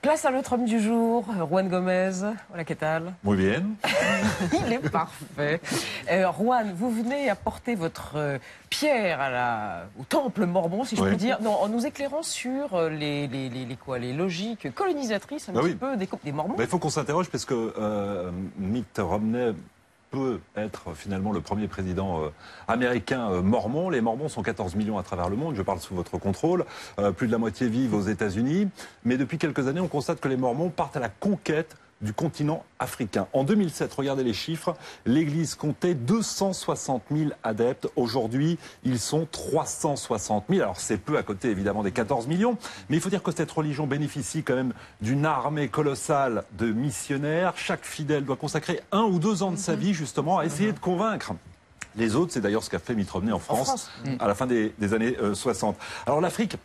Place à notre homme du jour, Juan Gomez. Hola, ¿qué tal? Muy bien. Il est parfait. Juan, vous venez apporter votre pierre au temple mormon, si je puis dire, en nous éclairant sur les logiques colonisatrices un petit peu des Mormons. Il faut qu'on s'interroge parce que Mitt Romney peut être finalement le premier président américain mormon. Les Mormons sont 14 millions à travers le monde, je parle sous votre contrôle. Plus de la moitié vivent aux États-Unis. Mais depuis quelques années, on constate que les Mormons partent à la conquête du continent africain. En 2007, regardez les chiffres, l'Église comptait 260 000 adeptes. Aujourd'hui, ils sont 360 000. Alors c'est peu à côté évidemment des 14 millions, mais il faut dire que cette religion bénéficie quand même d'une armée colossale de missionnaires. Chaque fidèle doit consacrer 1 ou 2 ans de sa vie justement à essayer de convaincre les autres. C'est d'ailleurs ce qu'a fait Mitt Romney en France à la fin des années 60. Alors l'Afrique...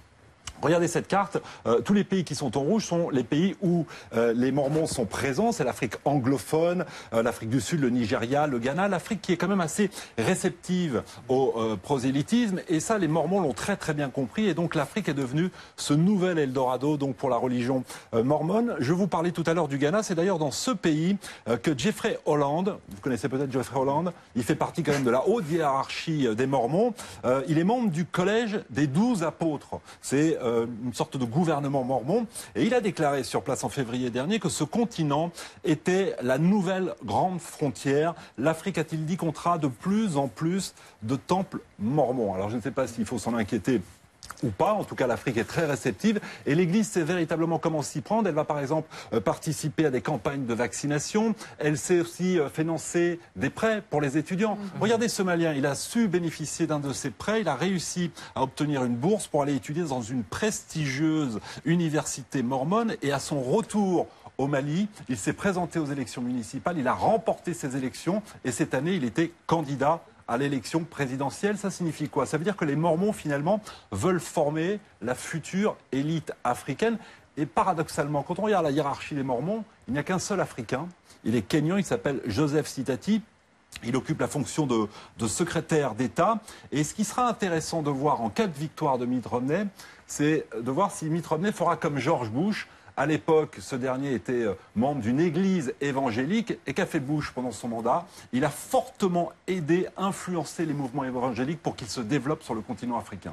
Regardez cette carte, tous les pays qui sont en rouge sont les pays où les Mormons sont présents. C'est l'Afrique anglophone, l'Afrique du Sud, le Nigeria, le Ghana. L'Afrique qui est quand même assez réceptive au prosélytisme. Et ça, les Mormons l'ont très très bien compris. Et donc l'Afrique est devenue ce nouvel Eldorado donc pour la religion mormone. Je vous parlais tout à l'heure du Ghana. C'est d'ailleurs dans ce pays que Jeffrey Holland, vous connaissez peut-être Jeffrey Holland, il fait partie quand même de la haute hiérarchie des Mormons. Il est membre du collège des 12 apôtres. C'est une sorte de gouvernement mormon. Et il a déclaré sur place en février dernier que ce continent était la nouvelle grande frontière. L'Afrique, a-t-il dit, comptera de plus en plus de temples mormons. Alors je ne sais pas s'il faut s'en inquiéter ou pas. En tout cas, l'Afrique est très réceptive et l'Église sait véritablement comment s'y prendre. Elle va par exemple participer à des campagnes de vaccination. Elle sait aussi financer des prêts pour les étudiants. Regardez ce Malien, il a su bénéficier d'un de ces prêts. Il a réussi à obtenir une bourse pour aller étudier dans une prestigieuse université mormone. Et à son retour au Mali, il s'est présenté aux élections municipales. Il a remporté ces élections et cette année, il était candidat à l'élection présidentielle. Ça signifie quoi? Ça veut dire que les Mormons, finalement, veulent former la future élite africaine. Et paradoxalement, quand on regarde la hiérarchie des Mormons, il n'y a qu'un seul Africain. Il est kényan, il s'appelle Joseph Sitati. Il occupe la fonction de secrétaire d'État. Et ce qui sera intéressant de voir en cas de victoire de Mitt Romney, c'est de voir si Mitt Romney fera comme George Bush. À l'époque, ce dernier était membre d'une église évangélique. Et qu'a fait Bush pendant son mandat? Il a fortement aidé, influencé les mouvements évangéliques pour qu'ils se développent sur le continent africain.